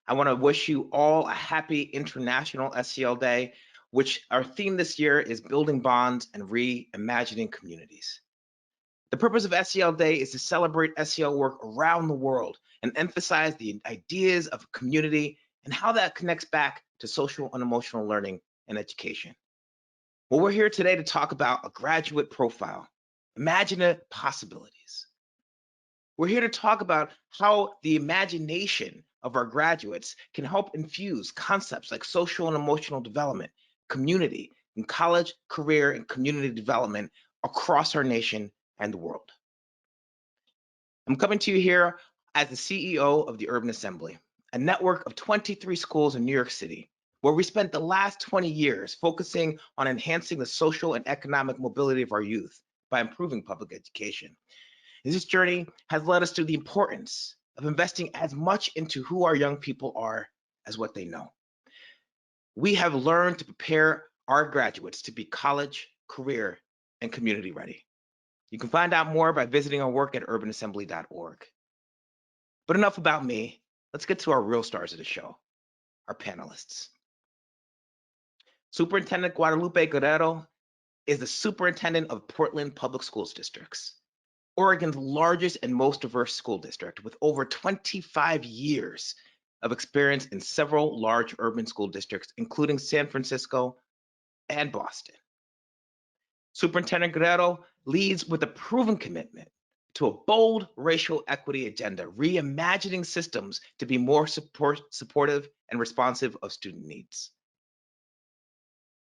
I want to wish you all a happy International SEL Day, which our theme this year is building bonds and reimagining communities. The purpose of SEL Day is to celebrate SEL work around the world and emphasize the ideas of community and how that connects back to social and emotional learning and education. Well, we're here today to talk about a graduate profile, imaginative possibilities. We're here to talk about how the imagination of our graduates can help infuse concepts like social and emotional development, community, and college, career, and community development across our nation and the world. I'm coming to you here as the CEO of the Urban Assembly, a network of 23 schools in New York City, where we spent the last 20 years focusing on enhancing the social and economic mobility of our youth by improving public education. This journey has led us to the importance of investing as much into who our young people are as what they know. We have learned to prepare our graduates to be college, career, and community ready. You can find out more by visiting our work at urbanassembly.org. But enough about me. Let's get to our real stars of the show, our panelists. Superintendent Guadalupe Guerrero is the superintendent of Portland Public Schools Districts, Oregon's largest and most diverse school district, with over 25 years of experience in several large urban school districts, including San Francisco and Boston. Superintendent Guerrero leads with a proven commitment to a bold racial equity agenda, reimagining systems to be more supportive and responsive of student needs.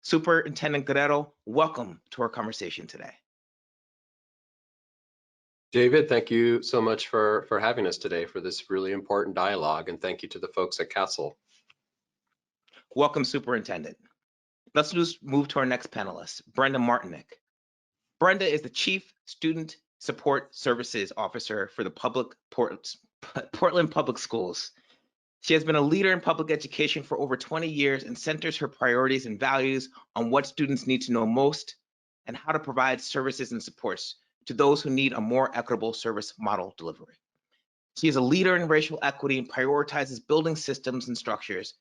Superintendent Guerrero, welcome to our conversation today. David, thank you so much for having us today for this really important dialogue, and thank you to the folks at Casel. Welcome, Superintendent. Let's just move to our next panelist, Brenda Martinick. Brenda is the Chief Student Support Services Officer for the Portland Public Schools. She has been a leader in public education for over 20 years and centers her priorities and values on what students need to know most and how to provide services and supports to those who need a more equitable service model delivery. She is a leader in racial equity and prioritizes building systems and structures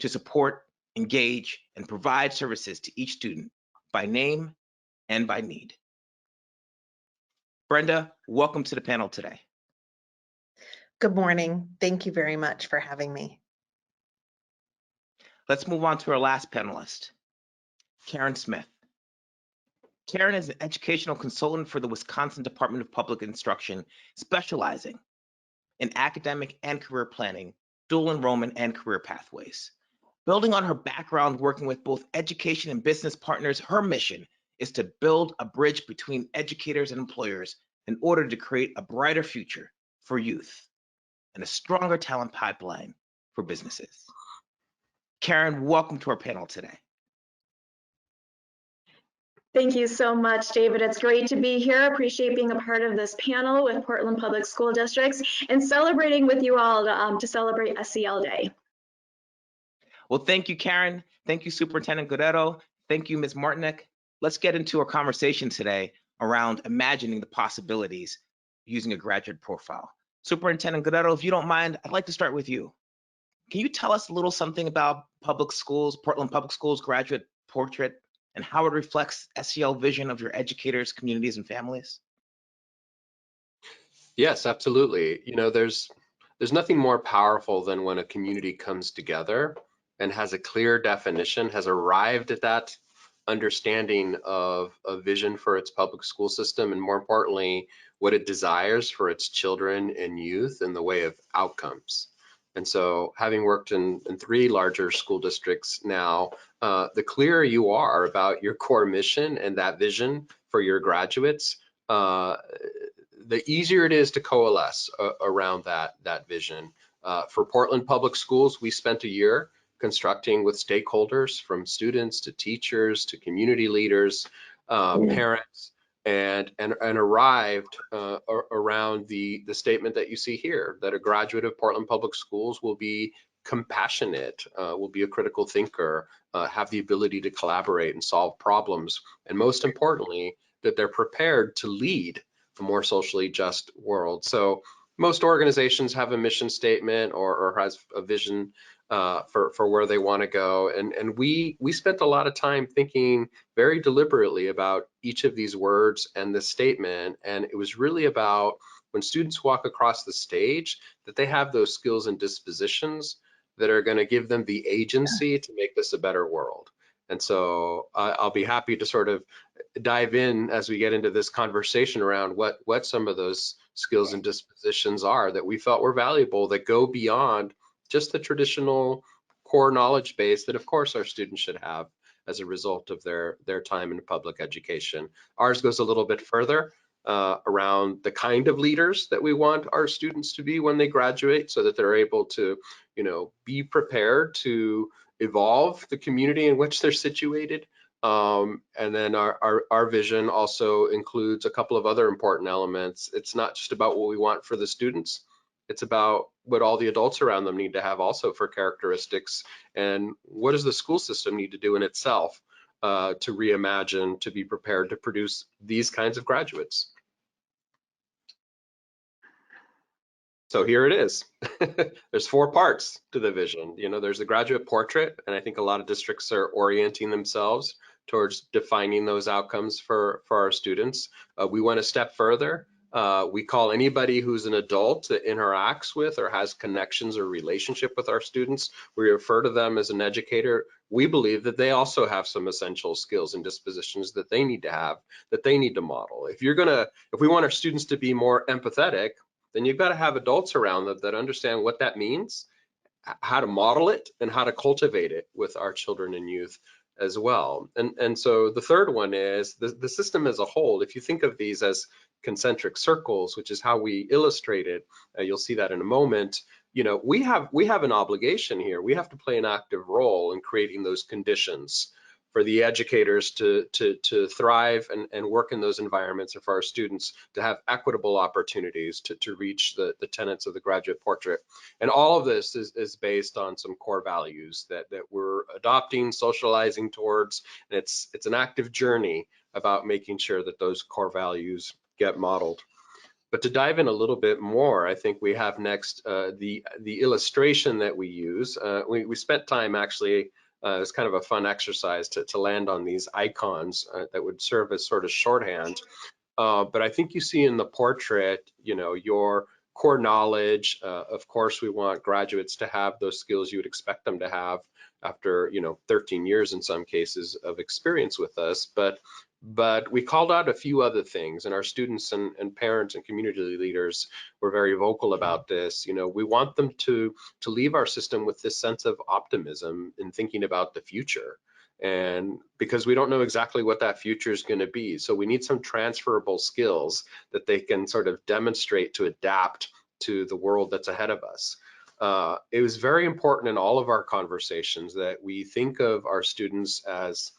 to support, engage, and provide services to each student by name and by need. Brenda, welcome to the panel today. Good morning. Thank you very much for having me. Let's move on to our last panelist, Karen Smith. Karen is an educational consultant for the Wisconsin Department of Public Instruction, specializing in academic and career planning, dual enrollment, and career pathways. Building on her background working with both education and business partners, her mission is to build a bridge between educators and employers in order to create a brighter future for youth and a stronger talent pipeline for businesses. Karen, welcome to our panel today. Thank you so much, David. It's great to be here. Appreciate being a part of this panel with Portland Public School Districts and celebrating with you all to celebrate SEL Day. Well, thank you, Karen. Thank you, Superintendent Guerrero. Thank you, Ms. Martinick. Let's get into our conversation today around imagining the possibilities using a graduate profile. Superintendent Guerrero, if you don't mind, I'd like to start with you. Can you tell us a little something about public schools, Portland Public Schools graduate portrait, and how it reflects SEL vision of your educators, communities, and families? Yes, absolutely. You know, there's nothing more powerful than when a community comes together and has a clear definition, has arrived at that understanding of a vision for its public school system, and more importantly, what it desires for its children and youth in the way of outcomes. And so, having worked in 3 larger school districts now, the clearer you are about your core mission and that vision for your graduates, the easier it is to coalesce around that vision. For Portland Public Schools, we spent a year constructing with stakeholders, from students to teachers to community leaders, parents, and arrived around the statement that you see here, that a graduate of Portland Public Schools will be compassionate, will be a critical thinker, have the ability to collaborate and solve problems, and most importantly, that they're prepared to lead a more socially just world. So most organizations have a mission statement or has a vision for where they want to go. And we spent a lot of time thinking very deliberately about each of these words and this statement. And it was really about when students walk across the stage, that they have those skills and dispositions that are going to give them the agency to make this a better world. And so I'll be happy to sort of dive in as we get into this conversation around what some of those skills and dispositions are that we felt were valuable, that go beyond just the traditional core knowledge base that of course our students should have as a result of their time in public education. Ours goes a little bit further around the kind of leaders that we want our students to be when they graduate, so that they're able to, be prepared to evolve the community in which they're situated. And then our vision also includes a couple of other important elements. It's not just about what we want for the students, it's about what all the adults around them need to have also for characteristics, and what does the school system need to do in itself to reimagine, to be prepared to produce these kinds of graduates. So here it is. There's 4 parts to the vision. There's the graduate portrait, and I think a lot of districts are orienting themselves towards defining those outcomes for our students. We went a step further. We call anybody who's an adult that interacts with or has connections or relationship with our students, we refer to them as an educator. We believe that they also have some essential skills and dispositions that they need to have, that they need to model. If we want our students to be more empathetic, then you've got to have adults around them that understand what that means, how to model it, and how to cultivate it with our children and youth as well. And so the third one is the system as a whole. If you think of these as concentric circles, which is how we illustrate it, you'll see that in a moment. We have an obligation here. We have to play an active role in creating those conditions for the educators to thrive and work in those environments, and for our students to have equitable opportunities to reach the tenets of the graduate portrait. And all of this is based on some core values that we're adopting, socializing towards, and it's an active journey about making sure that those core values get modeled. But to dive in a little bit more, I think we have next the illustration that we use. We spent time actually. It was kind of a fun exercise to land on these icons that would serve as sort of shorthand. But I think you see in the portrait, your core knowledge. Of course, we want graduates to have those skills you would expect them to have after 13 years in some cases of experience with us. But we called out a few other things, and our students and parents and community leaders were very vocal about this. We want them to leave our system with this sense of optimism in thinking about the future, and because we don't know exactly what that future is going to be. So we need some transferable skills that they can sort of demonstrate to adapt to the world that's ahead of us. It was very important in all of our conversations that we think of our students as,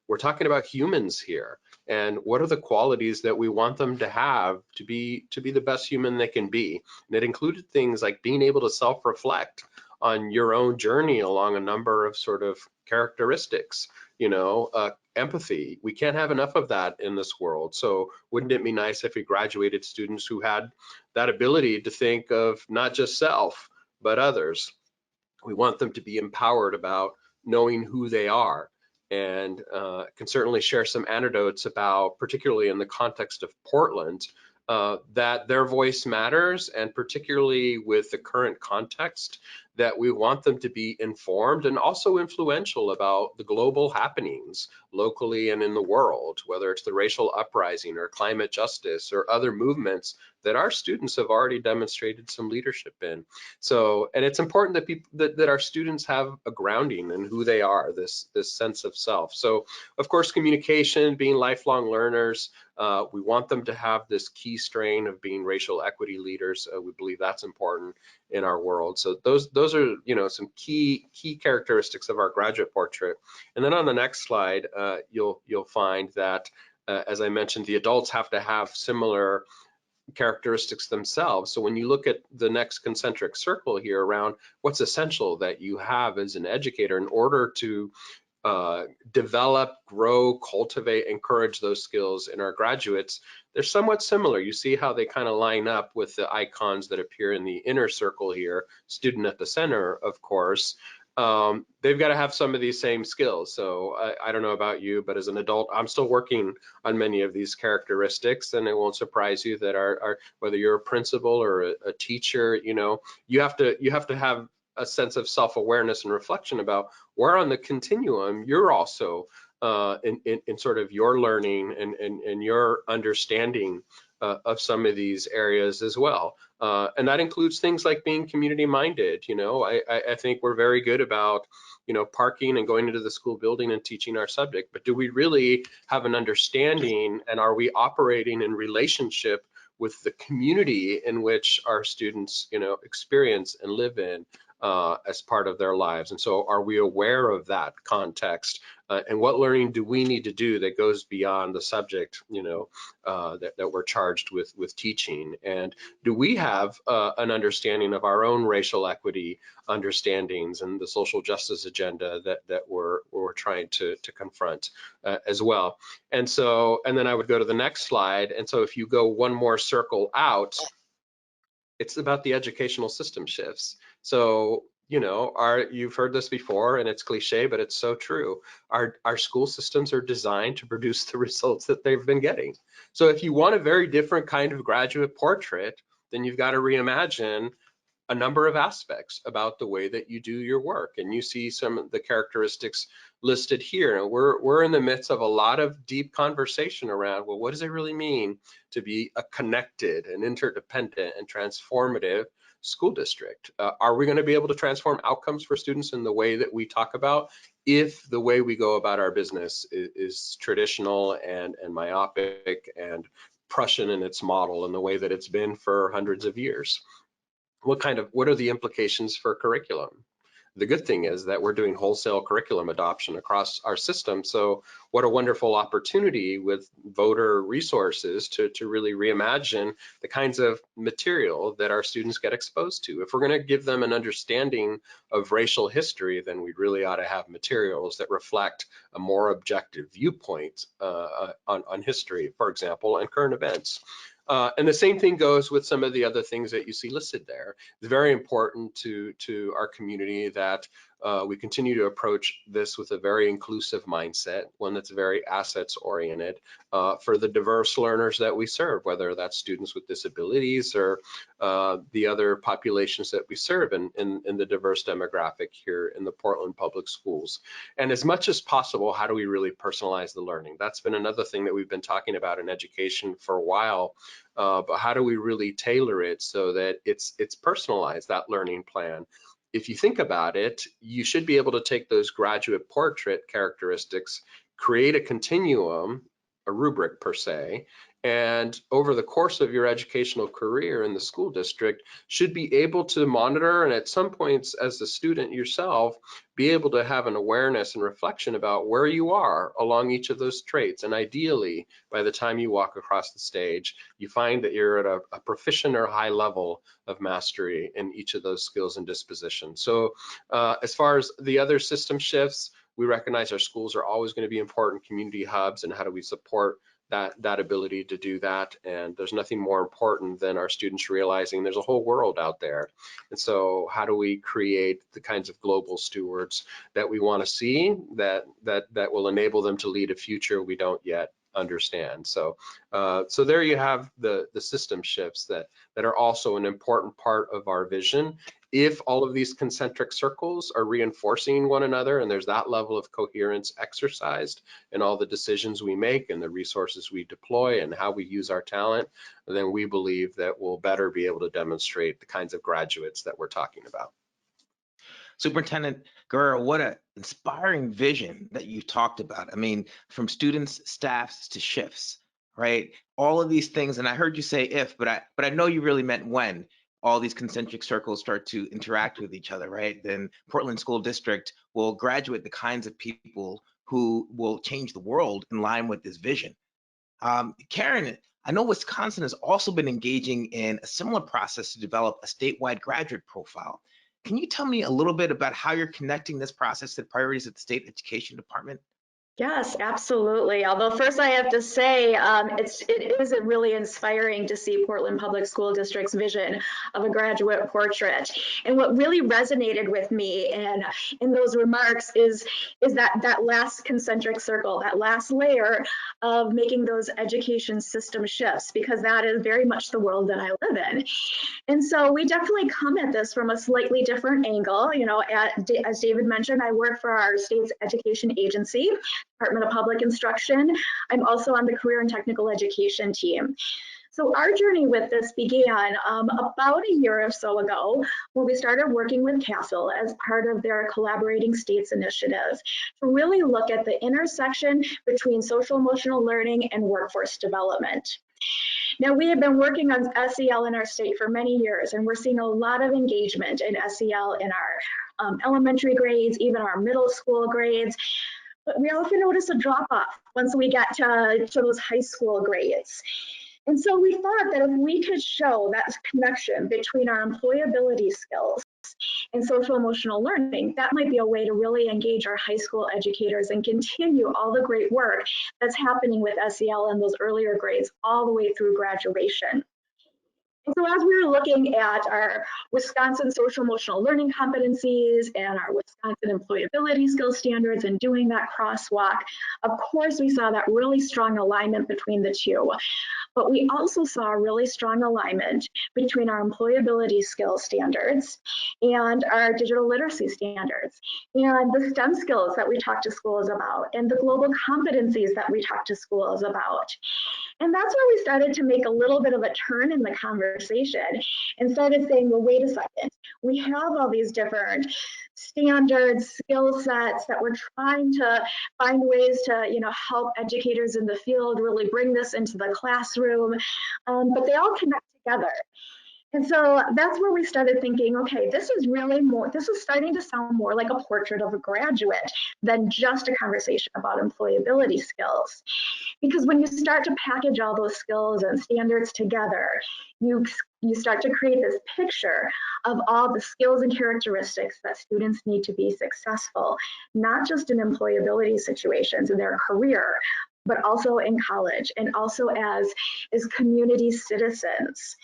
we're talking about humans here, and what are the qualities that we want them to have to be the best human they can be. And it included things like being able to self-reflect on your own journey along a number of sort of characteristics, empathy. We can't have enough of that in this world. So wouldn't it be nice if we graduated students who had that ability to think of not just self, but others? We want them to be empowered about knowing who they are, and can certainly share some anecdotes about, particularly in the context of Portland, that their voice matters, and particularly with the current context, that we want them to be informed and also influential about the global happenings locally and in the world, whether it's the racial uprising or climate justice or other movements that our students have already demonstrated some leadership in. So, and it's important that our students have a grounding in who they are, this sense of self. So, of course, communication, being lifelong learners, we want them to have this key strain of being racial equity leaders. We believe that's important in our world. So those are some key characteristics of our graduate portrait. And then on the next slide, you'll find that, as I mentioned, the adults have to have similar characteristics themselves. So when you look at the next concentric circle here around what's essential that you have as an educator in order to develop, grow, cultivate, encourage those skills in our graduates, they're somewhat similar. You see how they kind of line up with the icons that appear in the inner circle here, student at the center, of course. They've got to have some of these same skills. So I don't know about you, but as an adult, I'm still working on many of these characteristics, and it won't surprise you that whether you're a principal or a teacher, you have to have a sense of self-awareness and reflection about where on the continuum you're also in sort of your learning and your understanding of some of these areas as well. And that includes things like being community minded. I think we're very good about, parking and going into the school building and teaching our subject, but do we really have an understanding, and are we operating in relationship with the community in which our students, experience and live in as part of their lives? And so are we aware of that context? And what learning do we need to do that goes beyond the subject, that we're charged with teaching? And do we have an understanding of our own racial equity understandings and the social justice agenda that we're trying to confront as well? And then I would go to the next slide. And so if you go one more circle out, it's about the educational system shifts. So, you've heard this before, and it's cliche, but it's so true. Our school systems are designed to produce the results that they've been getting. So if you want a very different kind of graduate portrait, then you've got to reimagine a number of aspects about the way that you do your work. And you see some of the characteristics listed here. And we're in the midst of a lot of deep conversation around, well, what does it really mean to be a connected and interdependent and transformative school district? Are we going to be able to transform outcomes for students in the way that we talk about if the way we go about our business is traditional and myopic and Prussian in its model in the way that it's been for hundreds of years? What are the implications for curriculum? The good thing is that we're doing wholesale curriculum adoption across our system. So what a wonderful opportunity with voter resources to really reimagine the kinds of material that our students get exposed to. If we're going to give them an understanding of racial history, then we really ought to have materials that reflect a more objective viewpoint on history, for example, and current events. And the same thing goes with some of the other things that you see listed there. It's very important to our community that we continue to approach this with a very inclusive mindset, one that's very assets oriented for the diverse learners that we serve, whether that's students with disabilities or the other populations that we serve in the diverse demographic here in the Portland Public Schools. And as much as possible, how do we really personalize the learning? That's been another thing that we've been talking about in education for a while. But how do we really tailor it so that it's personalized, that learning plan? If you think about it, you should be able to take those graduate portrait characteristics, create a continuum, a rubric per se, and over the course of your educational career in the school district should be able to monitor, and at some points as a student yourself, be able to have an awareness and reflection about where you are along each of those traits. And ideally, by the time you walk across the stage, you find that you're at a proficient or high level of mastery in each of those skills and dispositions. So as far as the other system shifts, we recognize our schools are always going to be important community hubs, and how do we support that ability to do that? And there's nothing more important than our students realizing there's a whole world out there. And so how do we create the kinds of global stewards that we want to see that will enable them to lead a future we don't yet understand? So so there you have the system shifts that are also an important part of our vision. If all of these concentric circles are reinforcing one another and there's that level of coherence exercised in all the decisions we make and the resources we deploy and how we use our talent, then we believe that we'll better be able to demonstrate the kinds of graduates that we're talking about. Superintendent Guerrero, what an inspiring vision that you talked about. I mean, from students, staffs to shifts, right? All of these things, and I heard you say if, but I know you really meant when all these concentric circles start to interact with each other, right? Then Portland School District will graduate the kinds of people who will change the world in line with this vision. Karen, I know Wisconsin has also been engaging in a similar process to develop a statewide graduate profile. Can you tell me a little bit about how you're connecting this process to the priorities of the State Education Department? Yes, absolutely. Although first I have to say it is really inspiring to see Portland Public School District's vision of a graduate portrait. And what really resonated with me and in those remarks is that last concentric circle, that last layer of making those education system shifts, because that is very much the world that I live in. And so we definitely come at this from a slightly different angle. You know, as David mentioned, I work for our state's education agency, Department of Public Instruction. I'm also on the career and technical education team. So our journey with this began about a year or so ago, when we started working with Casel as part of their Collaborating States initiative to really look at the intersection between social emotional learning and workforce development. Now, we have been working on SEL in our state for many years, and we're seeing a lot of engagement in SEL in our elementary grades, even our middle school grades. But we also notice a drop off once we get to those high school grades. And so we thought that if we could show that connection between our employability skills and social emotional learning, that might be a way to really engage our high school educators and continue all the great work that's happening with SEL in those earlier grades all the way through graduation. And so as we were looking at our Wisconsin social emotional learning competencies and our Wisconsin employability skills standards and doing that crosswalk, of course, we saw that really strong alignment between the two. But we also saw a really strong alignment between our employability skills standards and our digital literacy standards and the STEM skills that we talk to schools about and the global competencies that we talk to schools about. And that's where we started to make a little bit of a turn in the conversation and started saying, well, wait a second, we have all these different standards, skill sets that we're trying to find ways to, help educators in the field really bring this into the classroom, but they all connect together. And so that's where we started thinking, okay, this is starting to sound more like a portrait of a graduate than just a conversation about employability skills. Because when you start to package all those skills and standards together, you start to create this picture of all the skills and characteristics that students need to be successful, not just in employability situations in their career, but also in college and also as community citizens.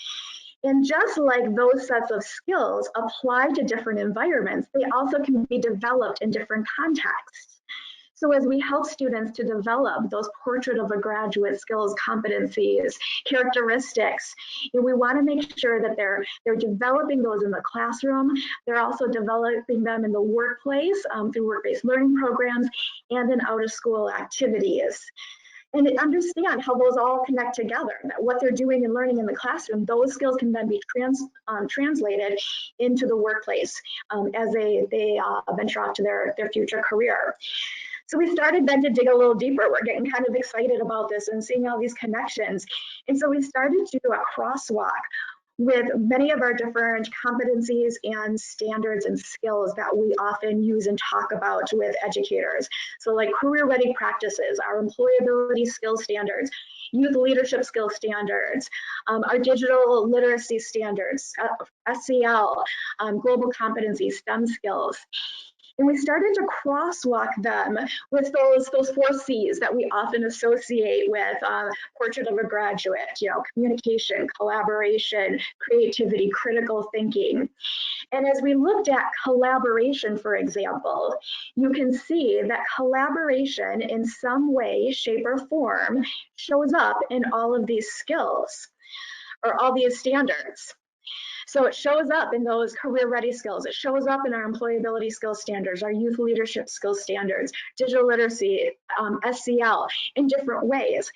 And just like those sets of skills apply to different environments, they also can be developed in different contexts. So as we help students to develop those portrait of a graduate skills, competencies, characteristics, we want to make sure that they're developing those in the classroom. They're also developing them in the workplace through work-based learning programs and in out-of-school activities. And understand how those all connect together, that what they're doing and learning in the classroom, those skills can then be translated into the workplace as they venture off to their future career. So we started then to dig a little deeper. We're getting kind of excited about this and seeing all these connections. And so we started to do a crosswalk with many of our different competencies and standards and skills that we often use and talk about with educators. So like career ready practices, our employability skills standards, youth leadership skills standards, our digital literacy standards, SEL, global competencies, STEM skills. And we started to crosswalk them with those 4 C's that we often associate with portrait of a graduate, communication, collaboration, creativity, critical thinking. And as we looked at collaboration, for example, you can see that collaboration in some way, shape, or form shows up in all of these skills or all these standards. So it shows up in those career ready skills. It shows up in our employability skills standards, our youth leadership skills standards, digital literacy, SEL in different ways.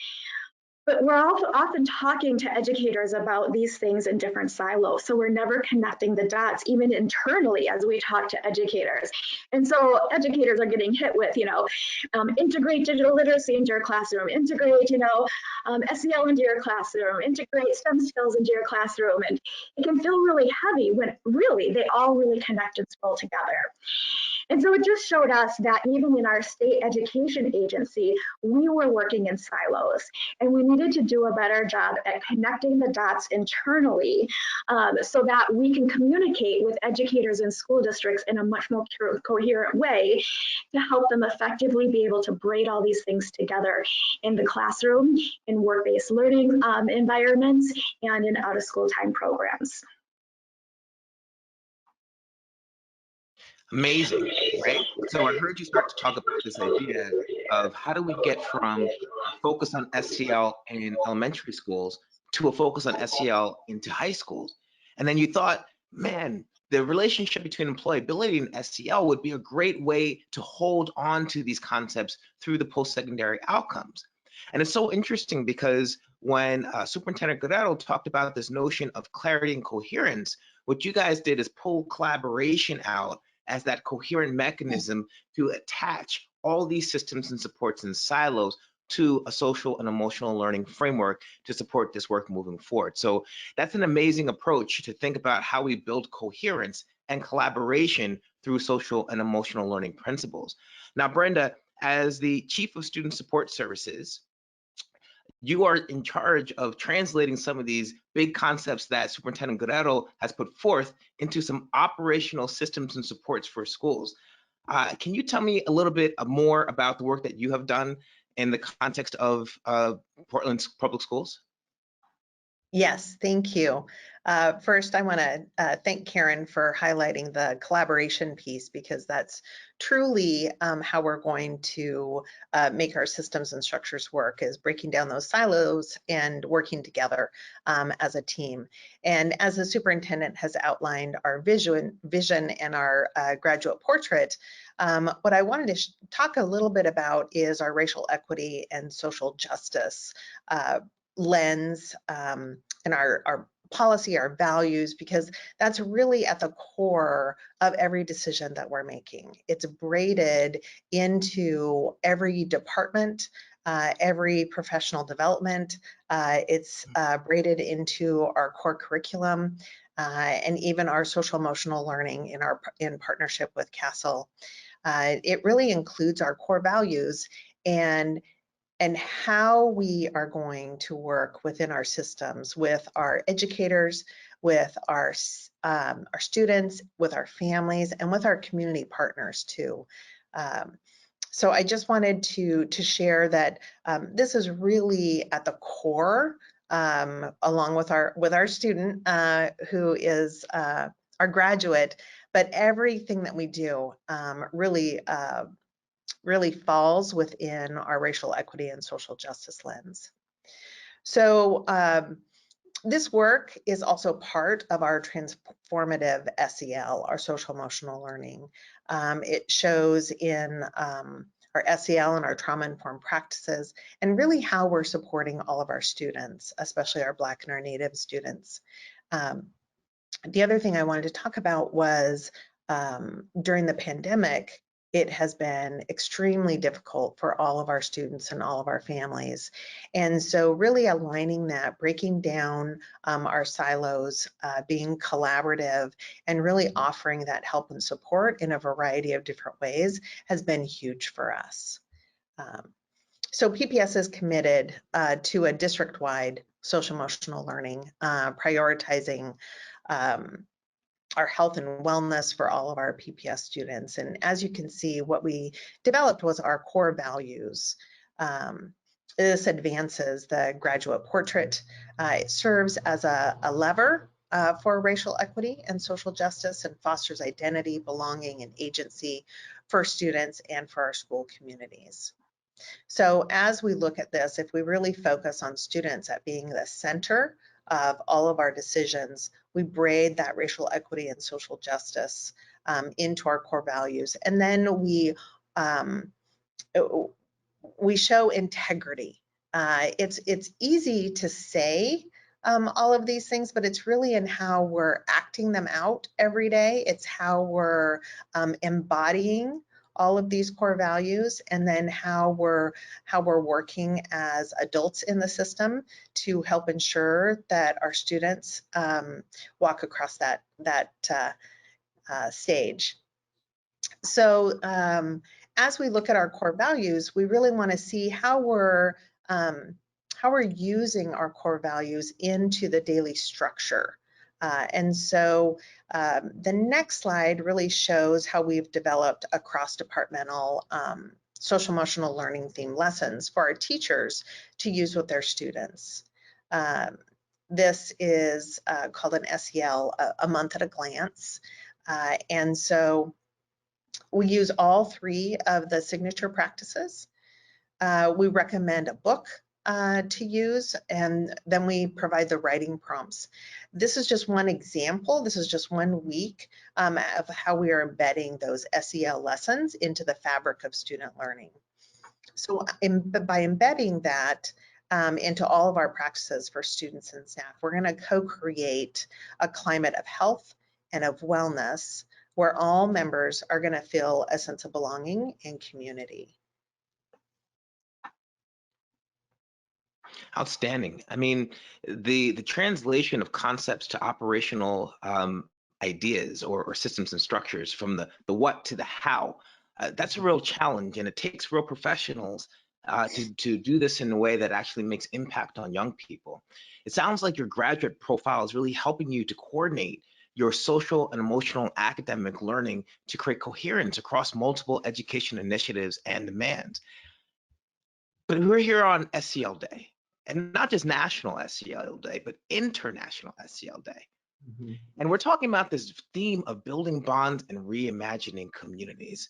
But we're also often talking to educators about these things in different silos. So we're never connecting the dots, even internally as we talk to educators. And so educators are getting hit with, integrate digital literacy into your classroom, integrate, SEL into your classroom, integrate STEM skills into your classroom. And it can feel really heavy when really they all really connect and scroll together. And so it just showed us that even in our state education agency, we were working in silos, and we needed to do a better job at connecting the dots internally so that we can communicate with educators and school districts in a much more coherent way to help them effectively be able to braid all these things together in the classroom, in work-based learning environments, and in out-of-school time programs. Amazing, right? So I heard you start to talk about this idea of how do we get from a focus on SEL in elementary schools to a focus on SEL into high schools. And then you thought, man, the relationship between employability and SEL would be a great way to hold on to these concepts through the post-secondary outcomes. And it's so interesting because when Superintendent Guerrero talked about this notion of clarity and coherence, what you guys did is pull collaboration out as that coherent mechanism to attach all these systems and supports and silos to a social and emotional learning framework to support this work moving forward. So that's an amazing approach to think about how we build coherence and collaboration through social and emotional learning principles. Now, Brenda, as the Chief of Student Support Services, you are in charge of translating some of these big concepts that Superintendent Guerrero has put forth into some operational systems and supports for schools. Can you tell me a little bit more about the work that you have done in the context of Portland's public schools? Yes, thank you. First, I want to thank Karen for highlighting the collaboration piece, because that's truly how we're going to make our systems and structures work, is breaking down those silos and working together as a team. And as the superintendent has outlined our vision and our graduate portrait, what I wanted to talk a little bit about is our racial equity and social justice lens, and our policy, our values, because that's really at the core of every decision that we're making. It's braided into every department, every professional development. It's braided into our core curriculum, and even our social emotional learning in partnership with Casel. It really includes our core values and how we are going to work within our systems with our educators, with our students, with our families, and with our community partners too. So I just wanted to share that this is really at the core, along with our student who is our graduate, but everything that we do really falls within our racial equity and social justice lens. So this work is also part of our transformative SEL, our social emotional learning. It shows in our SEL and our trauma-informed practices, and really how we're supporting all of our students, especially our Black and our Native students. The other thing I wanted to talk about was during the pandemic, it has been extremely difficult for all of our students and all of our families. And so really aligning that, breaking down our silos, being collaborative, and really offering that help and support in a variety of different ways has been huge for us. So PPS is committed to a district-wide social emotional learning, prioritizing our health and wellness for all of our PPS students. And as you can see, what we developed was our core values. This advances the graduate portrait. It serves as a lever for racial equity and social justice, and fosters identity, belonging, and agency for students and for our school communities. So as we look at this, if we really focus on students at being the center of all of our decisions, we braid that racial equity and social justice into our core values. And then we show integrity. It's easy to say all of these things, but it's really in how we're acting them out every day. It's how we're embodying all of these core values, and then how we're working as adults in the system to help ensure that our students walk across that stage. So as we look at our core values, we really want to see how we're using our core values into the daily structure. And so the next slide really shows how we've developed a cross-departmental social emotional learning theme lessons for our teachers to use with their students. This is called an SEL, a month at a glance. And so we use all 3 of the signature practices. We recommend a book to use, and then we provide the writing prompts. This is just one example. This is just 1 week of how we are embedding those SEL lessons into the fabric of student learning. So by embedding that into all of our practices for students and staff, we're going to co-create a climate of health and of wellness where all members are going to feel a sense of belonging and community. Outstanding. I mean, the translation of concepts to operational ideas or systems and structures from the what to the how, that's a real challenge, and it takes real professionals to do this in a way that actually makes impact on young people. It sounds like your graduate profile is really helping you to coordinate your social and emotional and academic learning to create coherence across multiple education initiatives and demands. But we're here on SEL Day, and not just National SEL Day, but International SEL Day. Mm-hmm. And we're talking about this theme of building bonds and reimagining communities.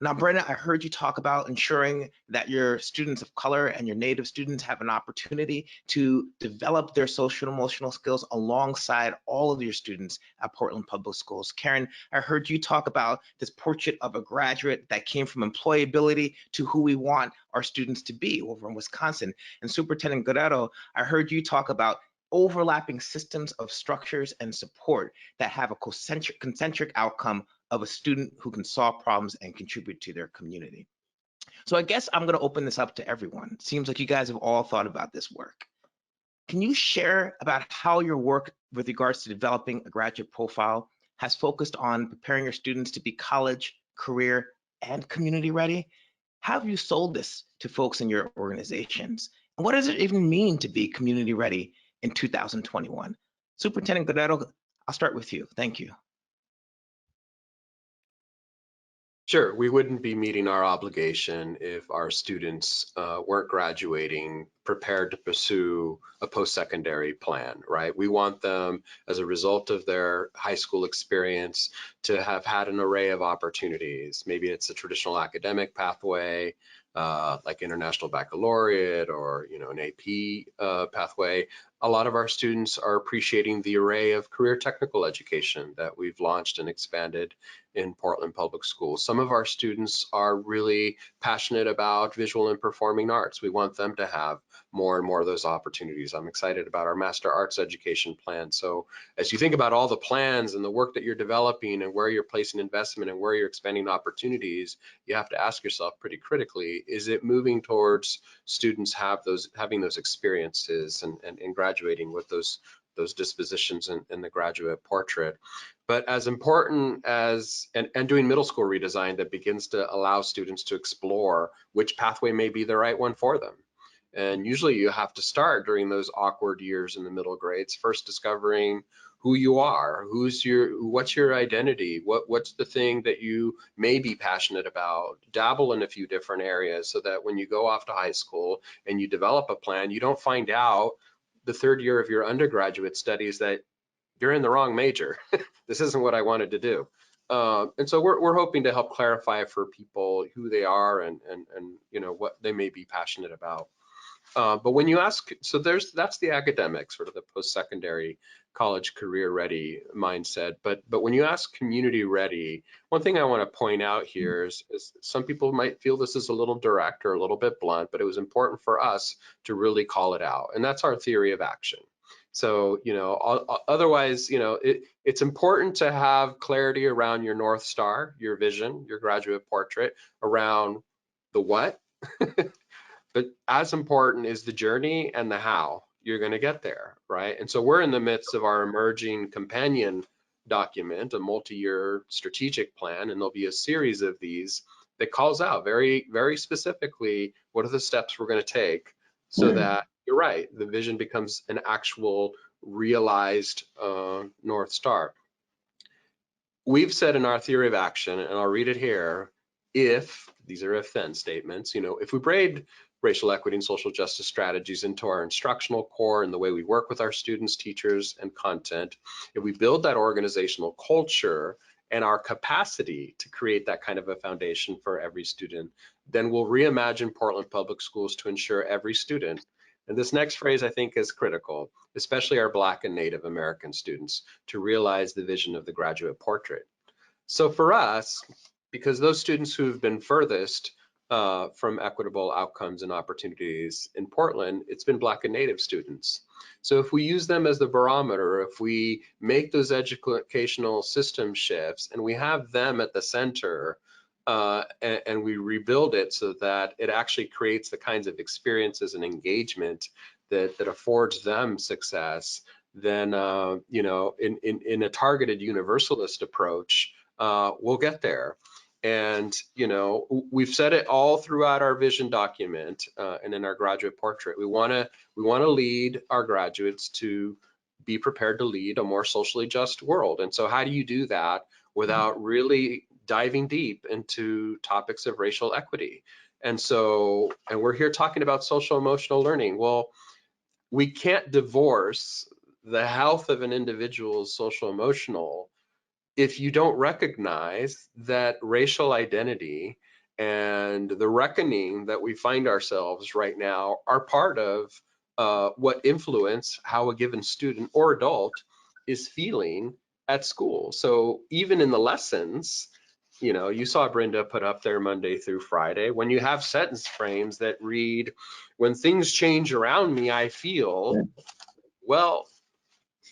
Now, Brenda, I heard you talk about ensuring that your students of color and your Native students have an opportunity to develop their social and emotional skills alongside all of your students at Portland Public Schools. Karen, I heard you talk about this portrait of a graduate that came from employability to who we want our students to be over in Wisconsin. And Superintendent Guerrero, I heard you talk about overlapping systems of structures and support that have a concentric outcome of a student who can solve problems and contribute to their community. So I guess I'm going to open this up to everyone. It seems like you guys have all thought about this work. Can you share about how your work with regards to developing a graduate profile has focused on preparing your students to be college, career, and community ready? How have you sold this to folks in your organizations? And what does it even mean to be community ready in 2021? Superintendent Guerrero, I'll start with you. Thank you. Sure, we wouldn't be meeting our obligation if our students weren't graduating prepared to pursue a post-secondary plan, right? We want them, as a result of their high school experience, to have had an array of opportunities. Maybe it's a traditional academic pathway, like International Baccalaureate, or an AP pathway. A lot of our students are appreciating the array of career technical education that we've launched and expanded in Portland Public Schools. Some of our students are really passionate about visual and performing arts. We want them to have more and more of those opportunities. I'm excited about our Master Arts Education plan. So as you think about all the plans and the work that you're developing and where you're placing investment and where you're expanding opportunities, you have to ask yourself pretty critically, is it moving towards students having those experiences and graduating with those dispositions in the graduate portrait? But as important as, and doing middle school redesign that begins to allow students to explore which pathway may be the right one for them. And usually you have to start during those awkward years in the middle grades, first discovering who you are, what's your identity, what's the thing that you may be passionate about, dabble in a few different areas so that when you go off to high school and you develop a plan, you don't find out the third year of your undergraduate studies that you're in the wrong major. This isn't what I wanted to do. And so we're hoping to help clarify for people who they are and what they may be passionate about. But when you ask, so that's the academic, sort of the post-secondary college career ready mindset. But when you ask community ready, one thing I want to point out here is some people might feel this is a little direct or a little bit blunt, but it was important for us to really call it out. And that's our theory of action. So, otherwise, it's important to have clarity around your North Star, your vision, your graduate portrait, around the what. But as important is the journey and the how you're going to get there, right? And so we're in the midst of our emerging companion document, a multi-year strategic plan, and there'll be a series of these that calls out very, very specifically what are the steps we're going to take so that you're right, the vision becomes an actual realized North Star. We've said in our theory of action, and I'll read it here, if, these are if-then statements, if we braid racial equity and social justice strategies into our instructional core and the way we work with our students, teachers, and content, if we build that organizational culture and our capacity to create that kind of a foundation for every student, then we'll reimagine Portland Public Schools to ensure every student, and this next phrase I think is critical, especially our Black and Native American students, to realize the vision of the graduate portrait. So for us, because those students who have been furthest from equitable outcomes and opportunities in Portland, it's been Black and Native students. So if we use them as the barometer, if we make those educational system shifts and we have them at the center and we rebuild it so that it actually creates the kinds of experiences and engagement that affords them success, then in a targeted universalist approach, we'll get there. And we've said it all throughout our vision document and in our graduate portrait. We want to lead our graduates to be prepared to lead a more socially just world. And so how do you do that without really diving deep into topics of racial equity? And we're here talking about social emotional learning. Well, we can't divorce the health of an individual's social emotional if you don't recognize that racial identity and the reckoning that we find ourselves right now are part of what influence how a given student or adult is feeling at school. So even in the lessons, you saw Brenda put up there Monday through Friday, when you have sentence frames that read, when things change around me, I feel, well,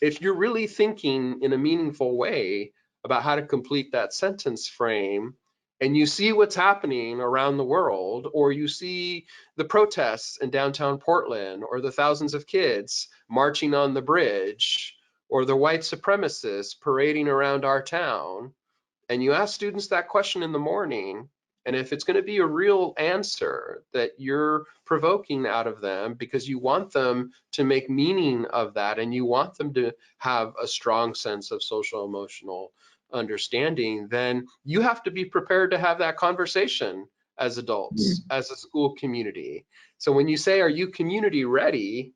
if you're really thinking in a meaningful way about how to complete that sentence frame, and you see what's happening around the world, or you see the protests in downtown Portland, or the thousands of kids marching on the bridge, or the white supremacists parading around our town, and you ask students that question in the morning, and if it's going to be a real answer that you're provoking out of them because you want them to make meaning of that and you want them to have a strong sense of social emotional understanding, then you have to be prepared to have that conversation as adults, as a school community. So when you say, are you community ready?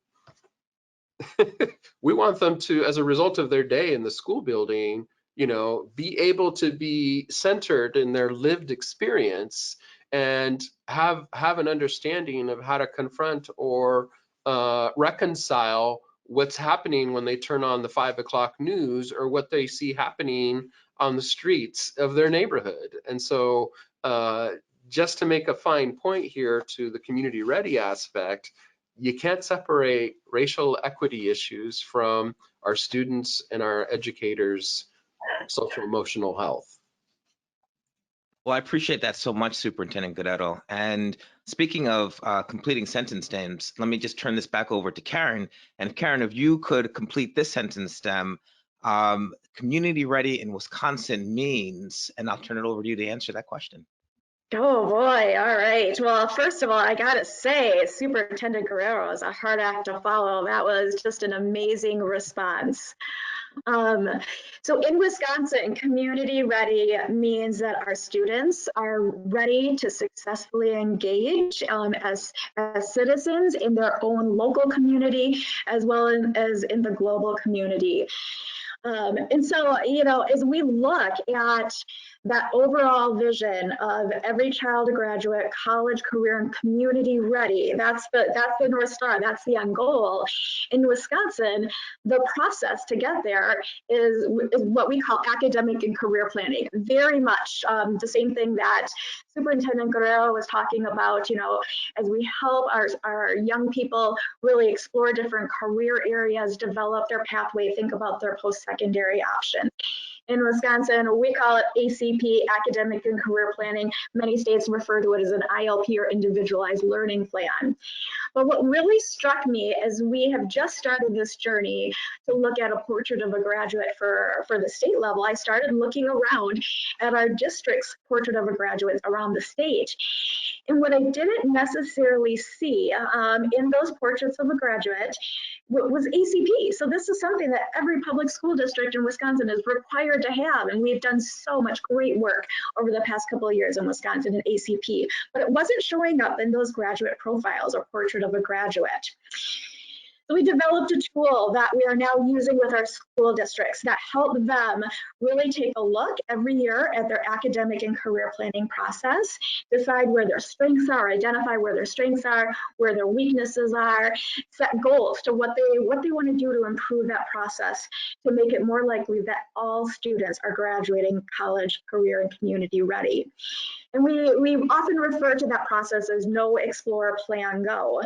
We want them to, as a result of their day in the school building, be able to be centered in their lived experience and have an understanding of how to confront or reconcile what's happening when they turn on the 5 o'clock news or what they see happening on the streets of their neighborhood. And so just to make a fine point here to the community ready aspect, you can't separate racial equity issues from our students and our educators' social emotional health. Well, I appreciate that so much, Superintendent Guerrero. And speaking of completing sentence stems, let me just turn this back over to Karen. And Karen, if you could complete this sentence stem, community ready in Wisconsin means, and I'll turn it over to you to answer that question. Oh boy, all right. Well, first of all, I gotta say, Superintendent Guerrero is a hard act to follow. That was just an amazing response. So in Wisconsin, community ready means that our students are ready to successfully engage as citizens in their own local community, as well as in the global community. And so, as we look at that overall vision of every child graduate, college, career, and community ready, that's the North Star, that's the end goal. In Wisconsin, the process to get there is what we call academic and career planning. Very much the same thing that Superintendent Guerrero was talking about, as we help our young people really explore different career areas, develop their pathway, think about their post-secondary option. In Wisconsin, we call it ACP, Academic and Career Planning. Many states refer to it as an ILP or Individualized Learning Plan. But what really struck me as we have just started this journey to look at a portrait of a graduate for the state level, I started looking around at our district's portrait of a graduate around the state. And what I didn't necessarily see in those portraits of a graduate was ACP. So this is something that every public school district in Wisconsin is required to have. And we've done so much great work over the past couple of years in Wisconsin in ACP, but it wasn't showing up in those graduate profiles or portrait of a graduate. So we developed a tool that we are now using with our school districts that help them really take a look every year at their academic and career planning process, decide where their strengths are, identify where their strengths are, where their weaknesses are, set goals to what they want to do to improve that process to make it more likely that all students are graduating college, career, and community ready. And we often refer to that process as know, explore, plan, go.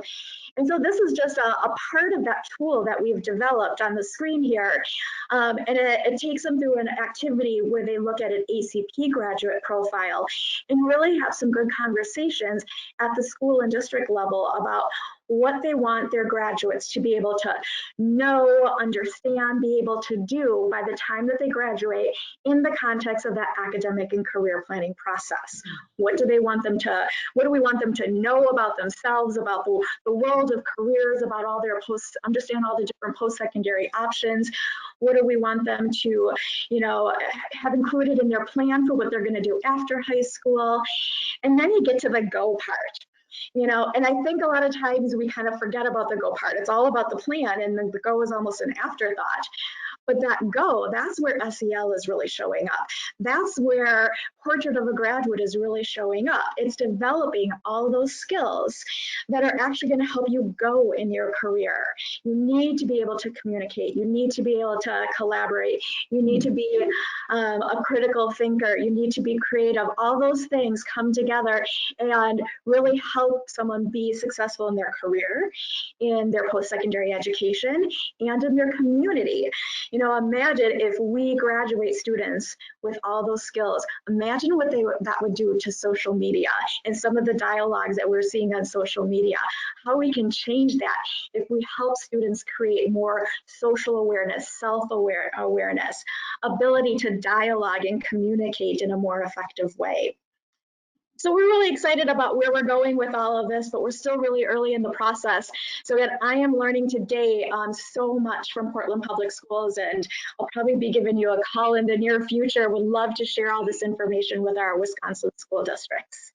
And so this is just a part of that tool that we've developed on the screen here. And it takes them through an activity where they look at an ACP graduate profile and really have some good conversations at the school and district level about what they want their graduates to be able to know, understand, be able to do by the time that they graduate in the context of that academic and career planning process. What do we want them to know about themselves, about the world of careers, about all their understand all the different post-secondary options? What do we want them to, have included in their plan for what they're going to do after high school? And then you get to the go part. And I think a lot of times we kind of forget about the go part. It's all about the plan, and then the go is almost an afterthought. But that go, that's where SEL is really showing up. That's where Portrait of a Graduate is really showing up. It's developing all those skills that are actually going to help you go in your career. You need to be able to communicate. You need to be able to collaborate. You need to be a critical thinker. You need to be creative. All those things come together and really help someone be successful in their career, in their post-secondary education, and in their community. Imagine if we graduate students with all those skills. Imagine what that would do to social media and some of the dialogues that we're seeing on social media. How we can change that if we help students create more social awareness, self-awareness, ability to dialogue and communicate in a more effective way. So we're really excited about where we're going with all of this, but we're still really early in the process. So that I am learning today so much from Portland Public Schools, and I'll probably be giving you a call in the near future. Would love to share all this information with our Wisconsin school districts.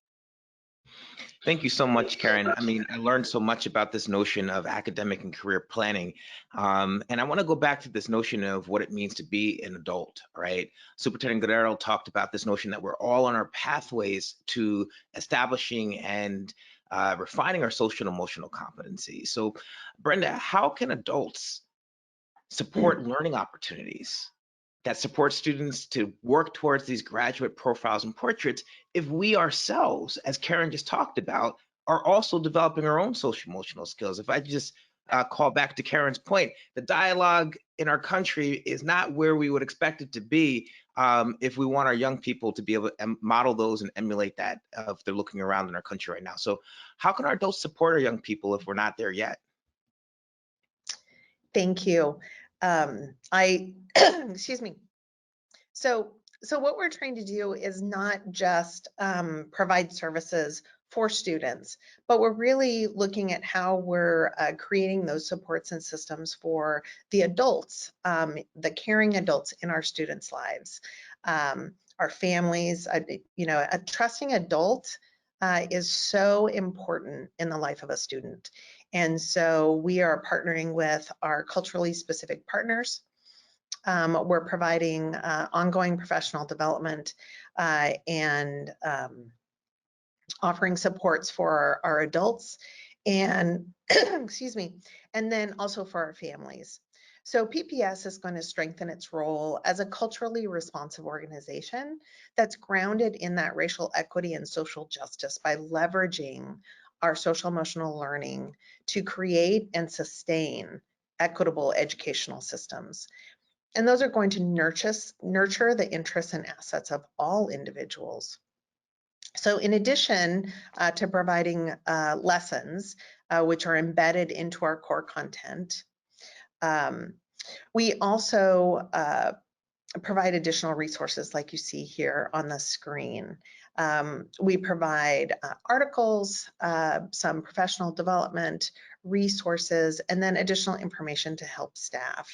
Thank you so much, Karen. I mean, I learned so much about this notion of academic and career planning. And I want to go back to this notion of what it means to be an adult, right? Superintendent Guerrero talked about this notion that we're all on our pathways to establishing and refining our social and emotional competencies. So, Brenda, how can adults support learning opportunities that support students to work towards these graduate profiles and portraits if we ourselves, as Karen just talked about, are also developing our own social emotional skills? If I just call back to Karen's point, the dialogue in our country is not where we would expect it to be if we want our young people to be able to model those and emulate that if they're looking around in our country right now. So how can our adults support our young people if we're not there yet? Thank you. Excuse me. So what we're trying to do is not just provide services for students, but we're really looking at how we're creating those supports and systems for the adults, the caring adults in our students' lives, our families. A trusting adult is so important in the life of a student. And so we are partnering with our culturally specific partners. We're providing ongoing professional development and offering supports for our adults and, excuse me, and then also for our families. So PPS is going to strengthen its role as a culturally responsive organization that's grounded in that racial equity and social justice by leveraging our social emotional learning to create and sustain equitable educational systems. And those are going to nurture the interests and assets of all individuals. So in addition to providing lessons, which are embedded into our core content, we also provide additional resources like you see here on the screen. We provide articles, some professional development resources, and then additional information to help staff.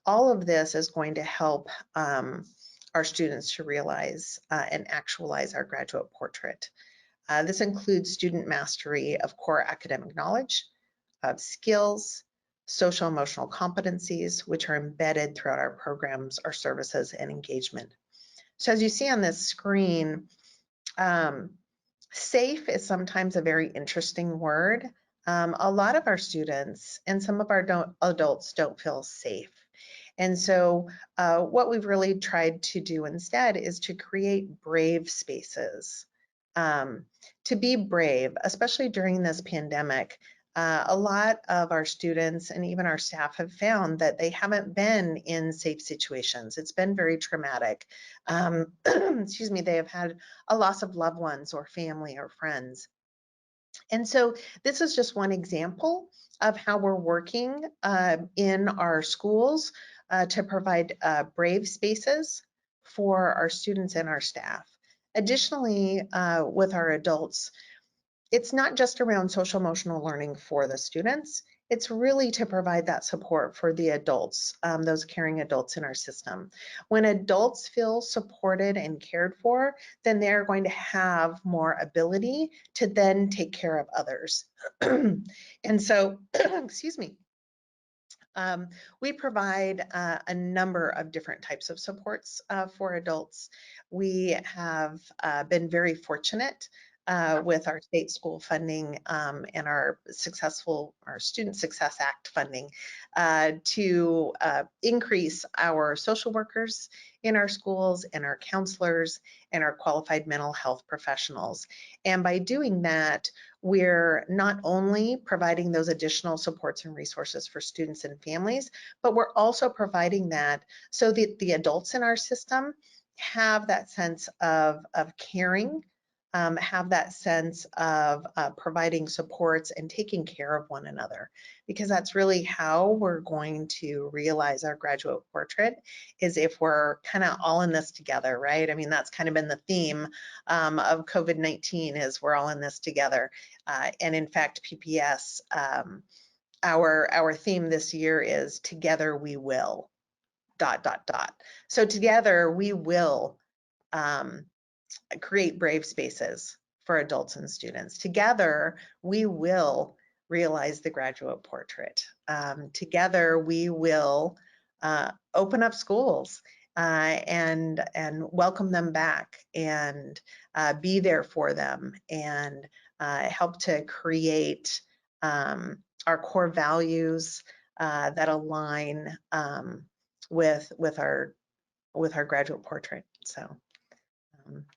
All of this is going to help our students to realize and actualize our graduate portrait. This includes student mastery of core academic knowledge, of skills, social emotional competencies, which are embedded throughout our programs, our services, and engagement. So as you see on this screen, safe is sometimes a very interesting word. A lot of our students and some of our adults don't feel safe. And so what we've really tried to do instead is to create brave spaces. To be brave, especially during this pandemic, a lot of our students and even our staff have found that they haven't been in safe situations. It's been very traumatic. Excuse me, they have had a loss of loved ones or family or friends. And so this is just one example of how we're working in our schools to provide brave spaces for our students and our staff. Additionally, with our adults, it's not just around social emotional learning for the students, it's really to provide that support for the adults, those caring adults in our system. When adults feel supported and cared for, then they're going to have more ability to then take care of others. And so, excuse me, we provide a number of different types of supports for adults. We have been very fortunate with our state school funding and our Student Success Act funding to increase our social workers in our schools and our counselors and our qualified mental health professionals. And by doing that, we're not only providing those additional supports and resources for students and families, but we're also providing that so that the adults in our system have that sense of caring, have that sense of providing supports and taking care of one another, because that's really how we're going to realize our graduate portrait, is if we're kind of all in this together, right? I mean, that's kind of been the theme of COVID-19, is we're all in this together. And in fact, PPS, our theme this year is Together We Will, ... So together we will create brave spaces for adults and students. Together, we will realize the graduate portrait. Together, we will open up schools and welcome them back and be there for them and help to create our core values that align with our graduate portrait. So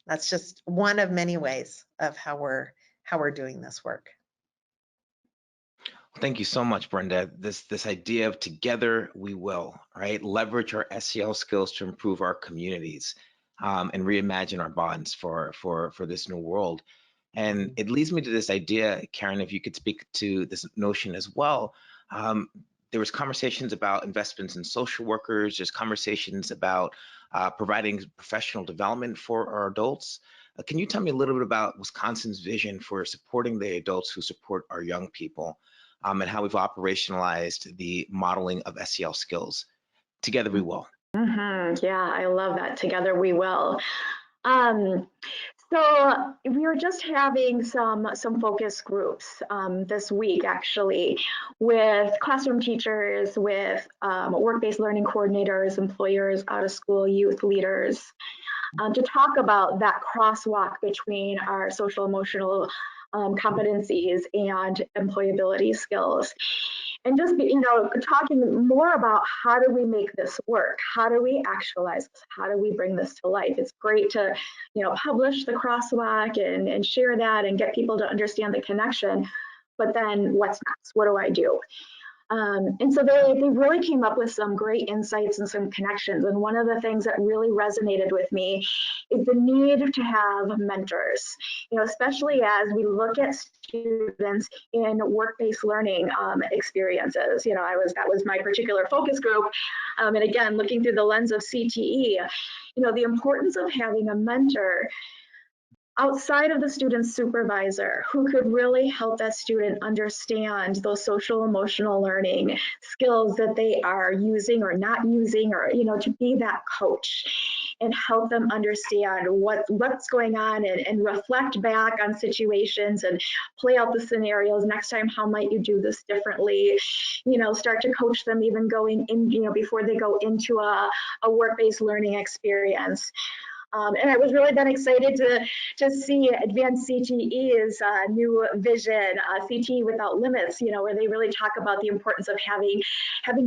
that's just one of many ways of how we're doing this work. Thank you so much, Brenda. This idea of together we will, right? Leverage our SEL skills to improve our communities and reimagine our bonds for this new world. And it leads me to this idea, Karen, if you could speak to this notion as well. There was conversations about investments in social workers. There's conversations about providing professional development for our adults. Can you tell me a little bit about Wisconsin's vision for supporting the adults who support our young people and how we've operationalized the modeling of SEL skills? Together we will. Yeah, I love that. Together we will. So we were just having some focus groups this week, actually, with classroom teachers, with work-based learning coordinators, employers, out-of-school youth leaders, to talk about that crosswalk between our social emotional competencies and employability skills. And just, talking more about how do we make this work? How do we actualize this? How do we bring this to life? It's great to, publish the crosswalk and share that and get people to understand the connection. But then what's next? What do I do? And so they really came up with some great insights and some connections. And one of the things that really resonated with me is the need to have mentors, especially as we look at students in work-based learning experiences. That was my particular focus group. And again, looking through the lens of CTE, the importance of having a mentor outside of the student's supervisor who could really help that student understand those social emotional learning skills that they are using or not using, or to be that coach and help them understand what's going on and reflect back on situations and play out the scenarios. Next time, how might you do this differently? Start to coach them even going in, before they go into a work-based learning experience. And I was really then excited to see Advanced CTE's new vision, CTE Without Limits, where they really talk about the importance of having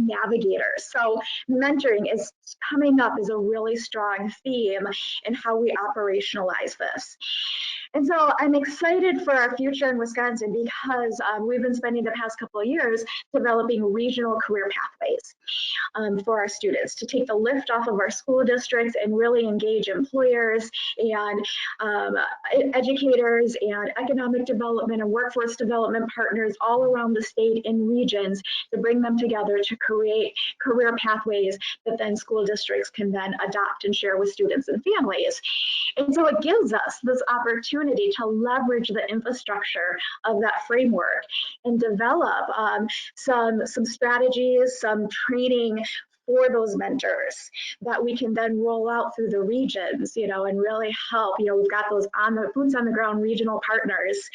navigators. So mentoring is coming up as a really strong theme in how we operationalize this. And so I'm excited for our future in Wisconsin because we've been spending the past couple of years developing regional career pathways for our students to take the lift off of our school districts and really engage employers and educators and economic development and workforce development partners all around the state in regions to bring them together to create career pathways that then school districts can then adopt and share with students and families. And so it gives us this opportunity to leverage the infrastructure of that framework and develop some strategies, some training for those mentors that we can then roll out through the regions, and really help. We've got those boots on the ground regional partners,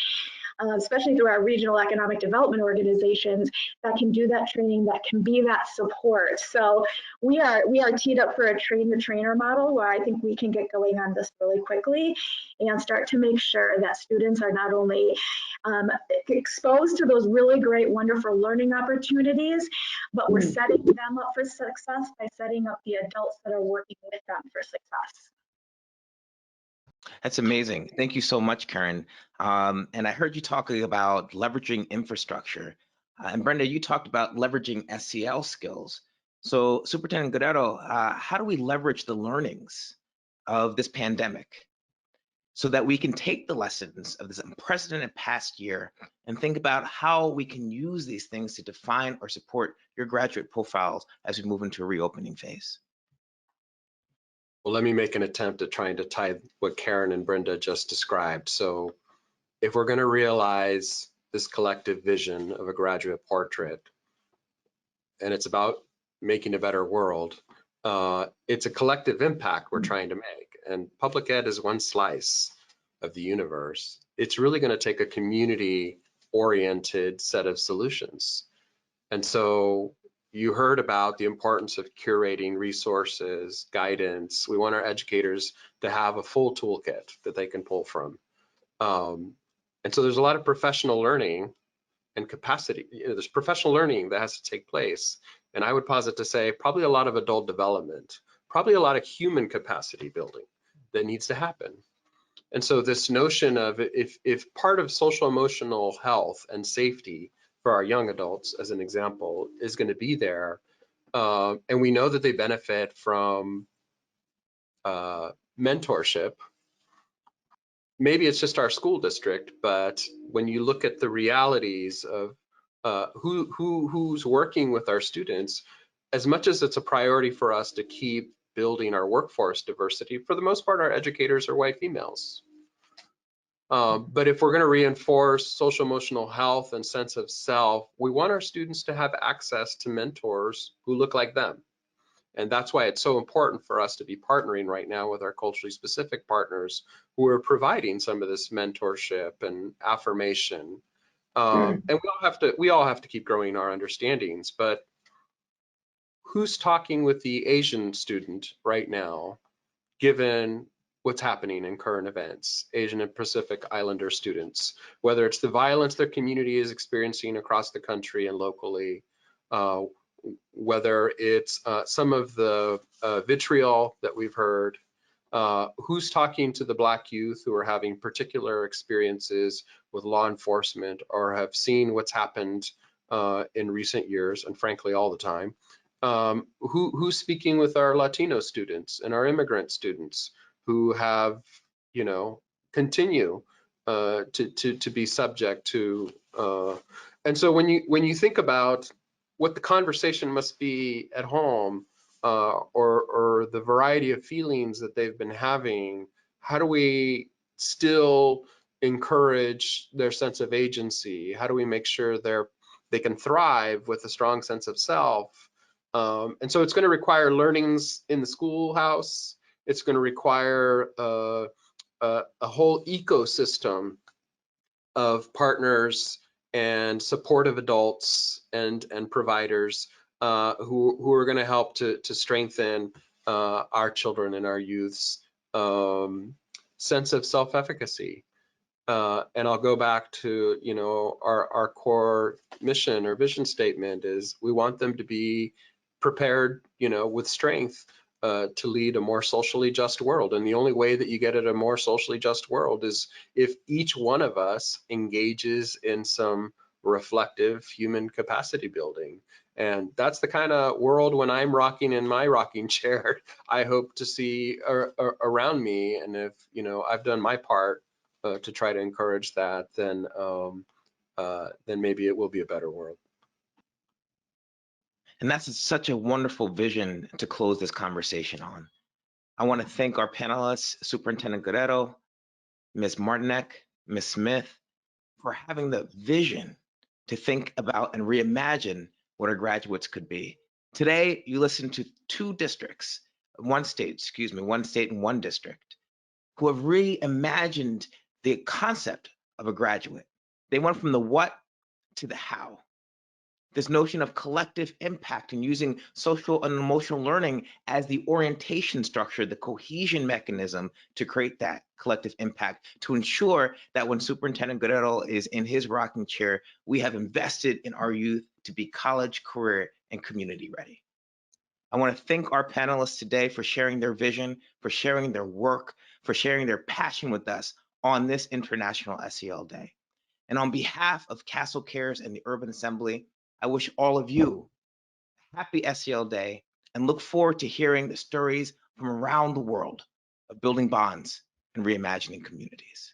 especially through our regional economic development organizations that can do that training, that can be that support. So we are teed up for a train-the-trainer model where I think we can get going on this really quickly and start to make sure that students are not only exposed to those really great, wonderful learning opportunities, but we're setting them up for success by setting up the adults that are working with them for success. That's amazing. Thank you so much, Karen. And I heard you talking about leveraging infrastructure. And Brenda, you talked about leveraging SEL skills. So Superintendent Guerrero, how do we leverage the learnings of this pandemic so that we can take the lessons of this unprecedented past year and think about how we can use these things to define or support your graduate profiles as we move into a reopening phase? Well, let me make an attempt at trying to tie what Karen and Brenda just described. So if we're going to realize this collective vision of a graduate portrait, and it's about making a better world, it's a collective impact we're trying to make. And public ed is one slice of the universe. It's really going to take a community-oriented set of solutions. And so you heard about the importance of curating resources, guidance. We want our educators to have a full toolkit that they can pull from. And so there's a lot of professional learning and capacity. There's professional learning that has to take place. And I would posit to say probably a lot of adult development, probably a lot of human capacity building that needs to happen. And so this notion of if part of social emotional health and safety for our young adults, as an example, is going to be there, and we know that they benefit from mentorship, maybe it's just our school district, but when you look at the realities of who's working with our students, as much as it's a priority for us to keep building our workforce diversity, for the most part, our educators are white females. But if we're going to reinforce social emotional health and sense of self, we want our students to have access to mentors who look like them. And that's why it's so important for us to be partnering right now with our culturally specific partners who are providing some of this mentorship and affirmation. And we all have to keep growing our understandings, but who's talking with the Asian student right now, given what's happening in current events, Asian and Pacific Islander students, whether it's the violence their community is experiencing across the country and locally, whether it's some of the vitriol that we've heard, who's talking to the Black youth who are having particular experiences with law enforcement or have seen what's happened in recent years, and frankly all the time. Who's speaking with our Latino students and our immigrant students who have, you know, continue to be subject to, and so when you think about what the conversation must be at home, or the variety of feelings that they've been having, how do we still encourage their sense of agency? How do we make sure they can thrive with a strong sense of self? And so it's going to require learnings in the schoolhouse. It's going to require a whole ecosystem of partners and supportive adults and providers who are going to help to strengthen our children and our youth's sense of self-efficacy. And I'll go back to, you know, our core mission or vision statement is we want them to be prepared, you know, with strength to lead a more socially just world. And the only way that you get at a more socially just world is if each one of us engages in some reflective human capacity building. And that's the kind of world when I'm rocking in my rocking chair, I hope to see around me. And if, you know, I've done my part to try to encourage that, then maybe it will be a better world. And that's such a wonderful vision to close this conversation on. I want to thank our panelists, Superintendent Guerrero, Ms. Martinek, Ms. Smith, for having the vision to think about and reimagine what our graduates could be. Today, you listened to one state and one district, who have reimagined the concept of a graduate. They went from the what to the how. This notion of collective impact and using social and emotional learning as the orientation structure, the cohesion mechanism to create that collective impact, to ensure that when Superintendent Guerrero is in his rocking chair, we have invested in our youth to be college, career, and community ready. I want to thank our panelists today for sharing their vision, for sharing their work, for sharing their passion with us on this International SEL Day. And on behalf of Casel Cares and the Urban Assembly, I wish all of you a happy SEL Day and look forward to hearing the stories from around the world of building bonds and reimagining communities.